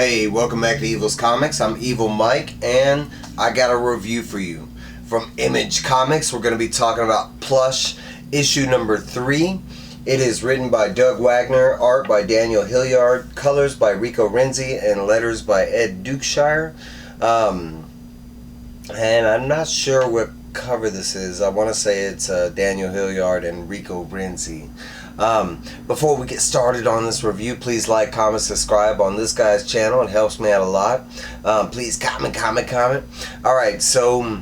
Hey, welcome back to Evil's Comics. I'm Evil Mike, and I got a review for you. From Image Comics, we're going to be talking about Plush, issue number 3. It is written by Doug Wagner, art by Daniel Hillyard, colors by Rico Renzi, and letters by Ed Dukeshire. And I'm not sure what cover this is. I want to say it's Daniel Hillyard and Rico Renzi. Before we get started on this review, please like, comment, subscribe on this guy's channel. It helps me out a lot. Please comment. Alright, so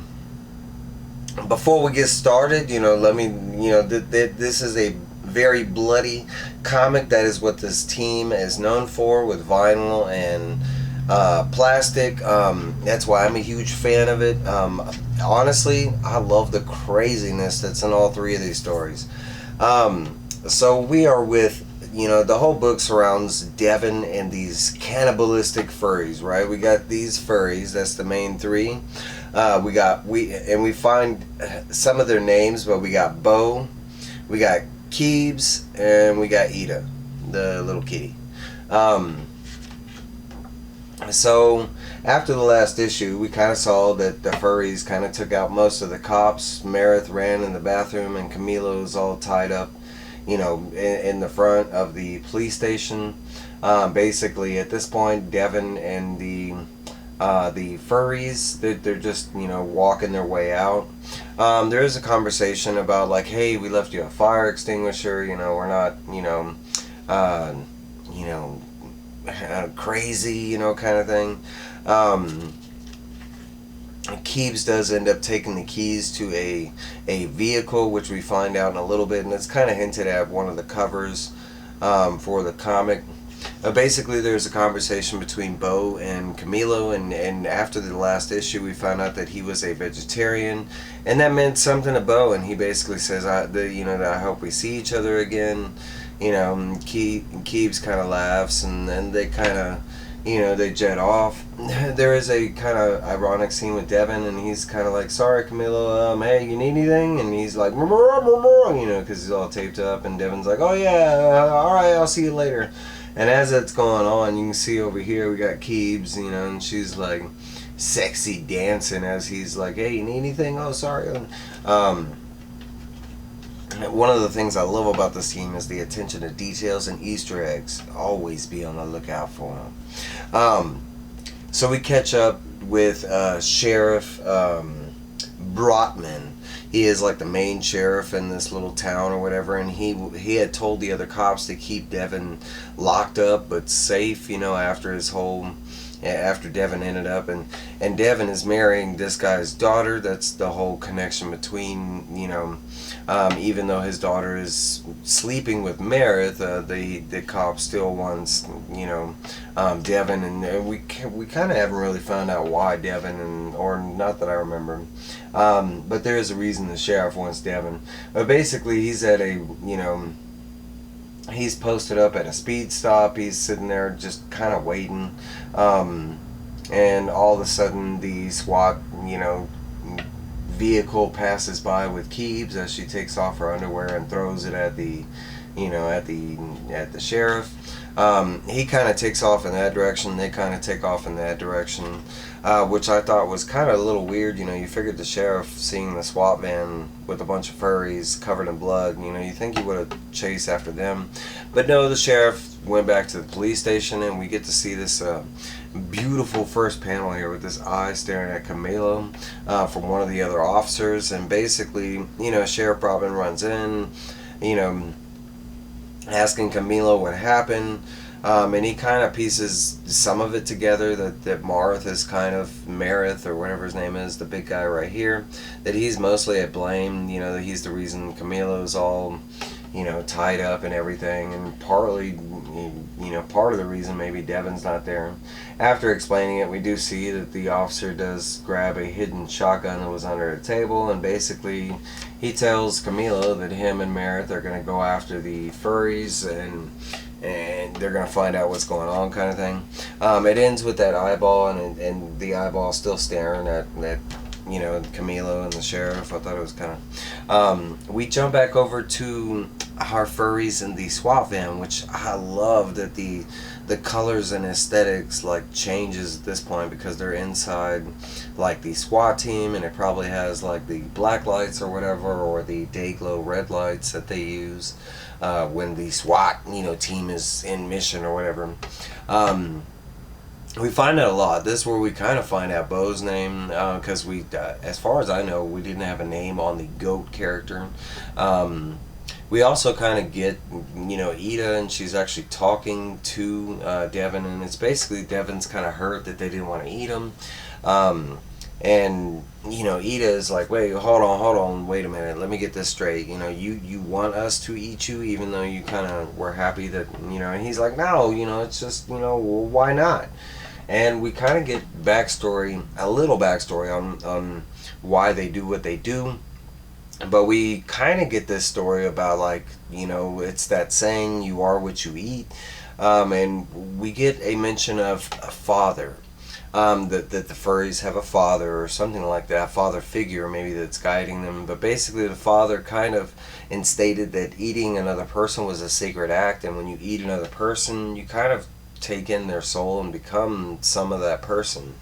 before we get started, this is a very bloody comic. That is what this team is known for, with vinyl and plastic. That's why I'm a huge fan of it. Honestly, I love the craziness that's in all three of these stories. So we are with, the whole book surrounds Devin and these cannibalistic furries, right? We got these furries, that's the main three. We find some of their names, but we got Bo, we got Keebs, and we got Ida, the little kitty. So after the last issue, we kind of saw that the furries kind of took out most of the cops. Meredith ran in the bathroom, and Camilo's all tied up, in the front of the police station. Basically, at this point, Devin and the furries, they're just, walking their way out. There is a conversation about, like, hey, we left you a fire extinguisher, we're not, crazy, kind of thing. Keebs does end up taking the keys to a vehicle, which we find out in a little bit, and it's kind of hinted at one of the covers for the comic. Basically, there's a conversation between Bo and Camilo, and after the last issue, we found out that he was a vegetarian, and that meant something to Bo, and he basically says, that I hope we see each other again. Keebs kind of laughs, and then they kind of, they jet off. There is a kind of ironic scene with Devin, and he's kind of like, sorry, Camilo, hey, you need anything? And he's like, because he's all taped up, and Devin's like, oh yeah, alright, I'll see you later. And as that's going on, you can see over here, we got Keebs, and she's like, sexy dancing as he's like, hey, you need anything? Oh, sorry. One of the things I love about this team is the attention to details and Easter eggs. Always be on the lookout for them. So we catch up with Sheriff Brotman. He is like the main sheriff in this little town or whatever, and he had told the other cops to keep Devin locked up but safe, after Devin ended up, and Devin is marrying this guy's daughter. That's the whole connection between, even though his daughter is sleeping with Meredith, the cop still wants, Devin, and we kind of haven't really found out why Devin, or not that I remember, but there is a reason the sheriff wants Devin. But basically, he's at a, he's posted up at a speed stop. He's sitting there just kind of waiting, and all of a sudden the SWAT, vehicle passes by with Keebs as she takes off her underwear and throws it at the, at the sheriff. He kind of takes off in that direction. They kind of take off in that direction, which I thought was kind of a little weird. You figured the sheriff, seeing the SWAT van with a bunch of furries covered in blood, you think he would have chased after them. But no, the sheriff went back to the police station, and we get to see this beautiful first panel here with this eye staring at Camilo from one of the other officers. And basically, Sheriff Brotman runs in, asking Camilo what happened, and he kind of pieces some of it together, that Marth is kind of Meredith, or whatever his name is, the big guy right here, that he's mostly at blame, that he's the reason Camilo's all, tied up and everything, and partly, part of the reason maybe Devin's not there. After explaining it, we do see that the officer does grab a hidden shotgun that was under a table, and basically he tells Camilo that him and Meredith are going to go after the furries, and they're going to find out what's going on, kind of thing. It ends with that eyeball, and the eyeball still staring at Camilo and the sheriff. I thought it was kind of... we jump back over to our furries in the SWAT van, which I love that the the colors and aesthetics like changes at this point because they're inside like the SWAT team, and it probably has like the black lights or whatever, or the day glow red lights that they use when the SWAT team is in mission or whatever. We find out a lot. This is where we kind of find out Bo's name, because we, as far as I know, we didn't have a name on the goat character. We also kind of get, Ida, and she's actually talking to Devin, and it's basically Devin's kind of hurt that they didn't want to eat him. And, Ida is like, wait, hold on, wait a minute, let me get this straight. You want us to eat you, even though you kind of were happy that, and he's like, no, it's just, well, why not? And we kind of get a little backstory on why they do what they do. But we kind of get this story about, like, it's that saying, you are what you eat. And we get a mention of a father. That the furries have a father or something like that, father figure maybe that's guiding them. But basically the father kind of instated that eating another person was a sacred act. And when you eat another person, you kind of take in their soul and become some of that person.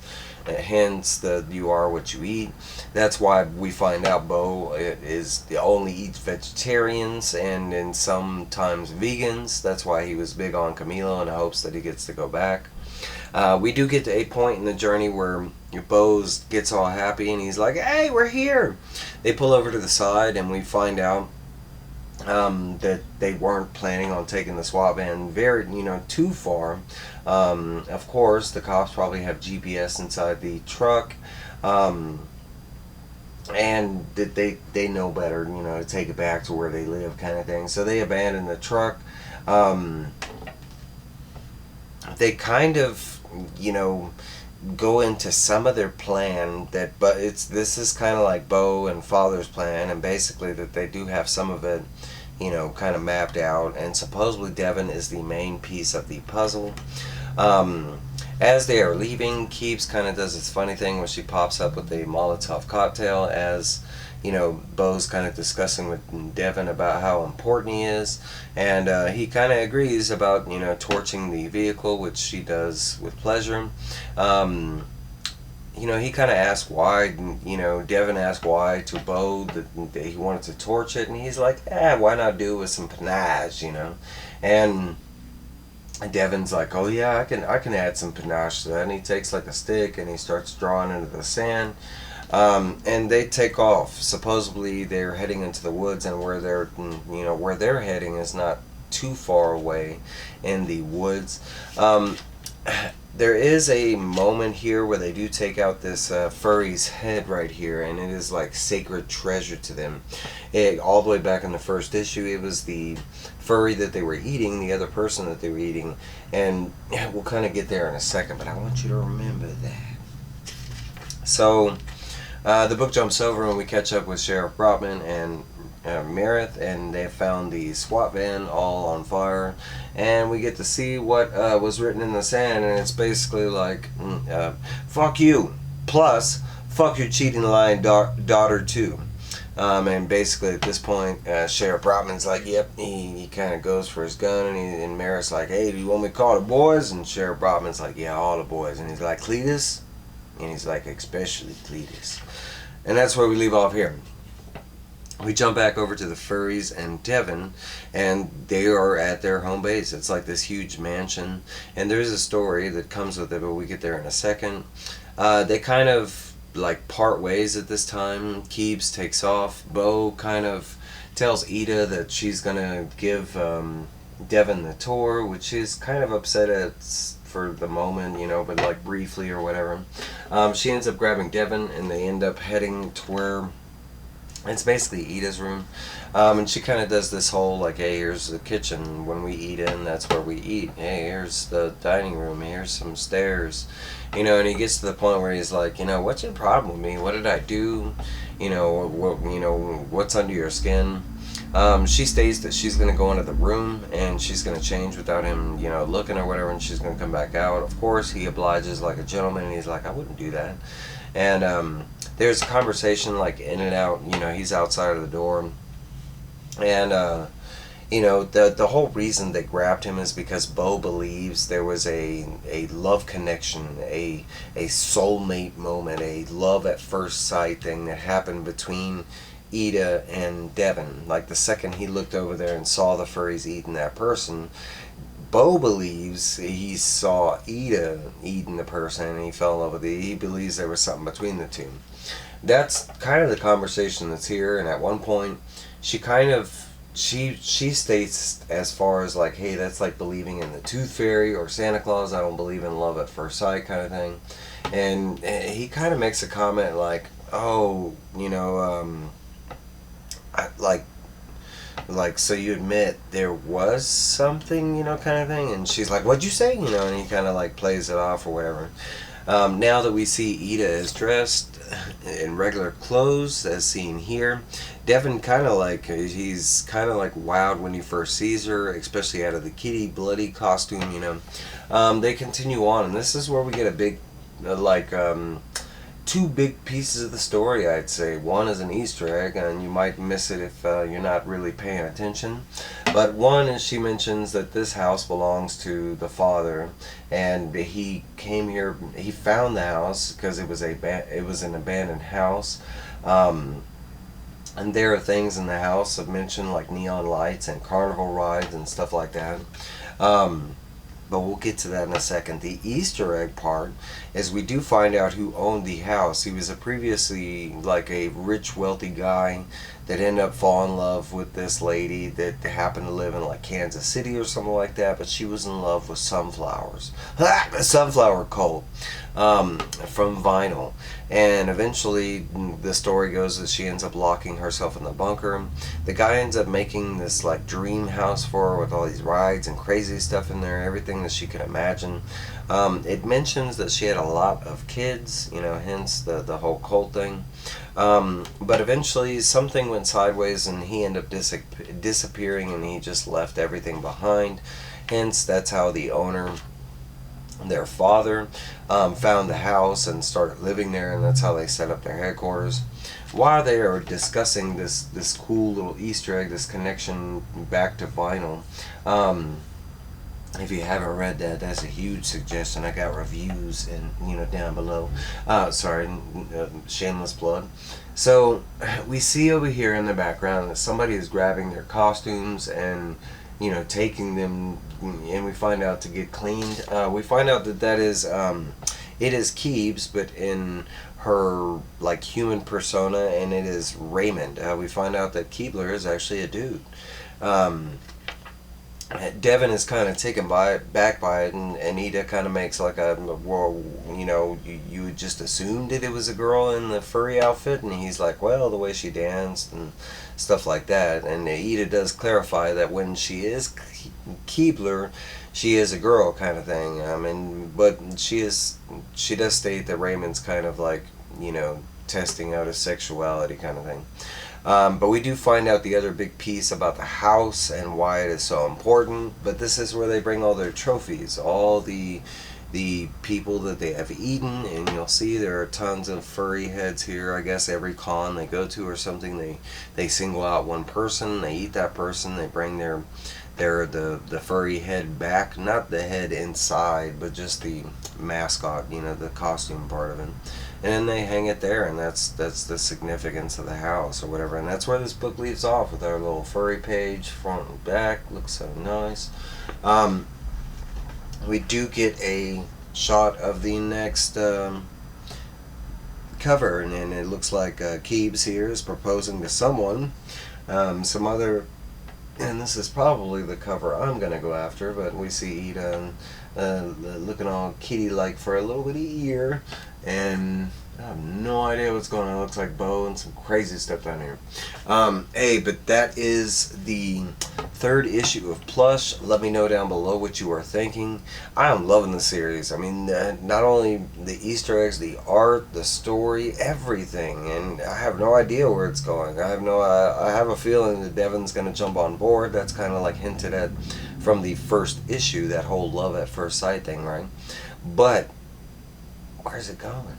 Hence the you are what you eat. That's why we find out Bo is the only eats vegetarians and sometimes vegans. That's why he was big on Camilo in hopes that he gets to go back. We do get to a point in the journey where Bo gets all happy and he's like, hey, we're here. They pull over to the side and we find out that they weren't planning on taking the SWAT van too far. Of course, the cops probably have GPS inside the truck, and that they know better, to take it back to where they live, kind of thing. So they abandon the truck. They kind of, go into some of their plan but this is kind of like Bo and Father's plan, and basically that they do have some of it kind of mapped out, and supposedly Devin is the main piece of the puzzle. As they are leaving, Keeps kind of does this funny thing where she pops up with a Molotov cocktail as Bo's kind of discussing with Devin about how important he is, and he kind of agrees about torching the vehicle, which she does with pleasure. He kind of asked why, Devin asked why to Bo that he wanted to torch it, and he's like, why not do it with some panache, and Devin's like, oh yeah, I can add some panache to that, and he takes like a stick and he starts drawing into the sand. And they take off. Supposedly they're heading into the woods, and where they're heading is not too far away in the woods. There is a moment here where they do take out this furry's head right here, and it is like sacred treasure to them. All the way back in the first issue, it was the furry that they were eating, the other person that they were eating, and we'll kind of get there in a second, but I want you to remember that. So the book jumps over and we catch up with Sheriff Brotman and Meredith, and they found the SWAT van all on fire, and we get to see what was written in the sand, and it's basically like, fuck you, plus fuck your cheating lying daughter too. And basically at this point, Sheriff Brotman's like, yep, he kind of goes for his gun, and Meredith's like, hey, do you want me to call the boys? And Sheriff Brotman's like, yeah, all the boys. And he's like, Cletus? And he's like, especially Cletus. And that's where we leave off here. We jump back over to the furries and Devin, and they are at their home base. It's like this huge mansion, and there's a story that comes with it, but we get there in a second. They kind of like part ways at this time. Keeps takes off. Bo kind of tells Ida that she's gonna give Devin the tour, which is kind of upset at for the moment, but like briefly or whatever. She ends up grabbing Devin, and they end up heading to where it's basically Ida's room. And she kind of does this whole like, hey, here's the kitchen. When we eat in, that's where we eat. Hey, here's the dining room. Here's some stairs. And he gets to the point where he's like, what's your problem with me? What did I do? What's under your skin? She states that she's going to go into the room and she's going to change without him, looking or whatever, and she's going to come back out. Of course, he obliges like a gentleman, and he's like, I wouldn't do that. And there's a conversation like in and out, he's outside of the door, and You know, the whole reason they grabbed him is because Bo believes there was a love connection, a soulmate moment, a love at first sight thing that happened between Ida and Devin. Like the second he looked over there and saw the furries eating that person, Bo believes he saw Ida eating the person and he fell in love with Ida. He believes there was something between the two. That's kind of the conversation that's here, and at one point she kind of she states as far as like, hey, that's like believing in the tooth fairy or Santa Claus. I don't believe in love at first sight kind of thing. And he kind of makes a comment like, oh, you know, like, so you admit there was something, you know, kind of thing. And she's like, what'd you say, you know? And he kind of like plays it off or whatever. Now that we see Ida is dressed in regular clothes, as seen here, Devin kind of like, he's kind of like wowed when he first sees her, especially out of the kitty bloody costume, you know. They continue on, and this is where we get a big, two big pieces of the story, I'd say. One is an Easter egg, and you might miss it if you're not really paying attention. But one is she mentions that this house belongs to the father, and he came here, he found the house because it was an abandoned house. And there are things in the house of mention like neon lights and carnival rides and stuff like that. But we'll get to that in a second. The Easter egg part is we do find out who owned the house. He was previously like a rich, wealthy guy that ended up falling in love with this lady that happened to live in like Kansas City or something like that, but she was in love with sunflowers. A sunflower cult from vinyl. And eventually the story goes that she ends up locking herself in the bunker. The guy ends up making this like dream house for her with all these rides and crazy stuff in there, everything that she could imagine. It mentions that she had a lot of kids, you know, hence the whole cult thing. But eventually something went sideways and he ended up disappearing, and he just left everything behind. Hence, that's how the owner, their father, found the house and started living there, and that's how they set up their headquarters. While they are discussing this cool little Easter egg, this connection back to vinyl, if you haven't read that, that's a huge suggestion. I got reviews and down below. Shameless plug. So we see over here in the background that somebody is grabbing their costumes and taking them, and we find out to get cleaned. We find out that is it is Keebs, but in her like human persona, and it is Raymond. We find out that Keebler is actually a dude. Devin is kind of taken back by it, and Anita kind of makes like a, well, you just assumed it was a girl in the furry outfit, and he's like, well, the way she danced and stuff like that. And Anita does clarify that when she is Keebler, she is a girl kind of thing. But she does state that Raymond's kind of like, testing out his sexuality kind of thing. But we do find out the other big piece about the house and why it is so important. But this is where they bring all their trophies, all the people that they have eaten, and you'll see there are tons of furry heads here. I guess every con they go to or something, they single out one person, they eat that person, they bring the furry head back, not the head inside, but just the mascot, the costume part of it. And then they hang it there, and that's the significance of the house or whatever. And that's where this book leaves off, with our little furry page, front and back. Looks so nice. We do get a shot of the next cover, and it looks like Keebs here is proposing to someone. Some other, and this is probably the cover I'm going to go after, but we see Ida looking all kitty-like for a little bitty ear, and I have no idea what's going on. It looks like Bo and some crazy stuff down here. But that is the third issue of Plush. Let me know down below what you are thinking. I am loving the series. I mean, not only the Easter eggs, the art, the story, everything, and I have no idea where it's going. I have a feeling that Devin's going to jump on board. That's kind of like hinted at from the first issue, that whole love at first sight thing, right? But where's it going?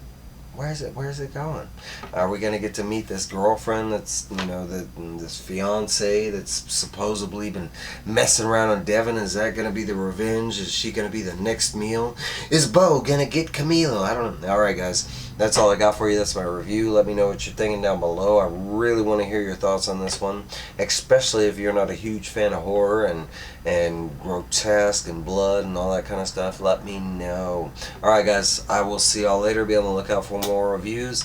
Where's it going? Are we gonna get to meet this girlfriend that's, this fiance that's supposedly been messing around on Devin? Is that gonna be the revenge? Is she gonna be the next meal? Is Bo gonna get Camilo? I don't know. Alright guys, that's all I got for you. That's my review. Let me know what you're thinking down below. I really want to hear your thoughts on this one, especially if you're not a huge fan of horror and grotesque and blood and all that kind of stuff. Let me know. Alright guys, I will see y'all later. Be on the lookout for more reviews.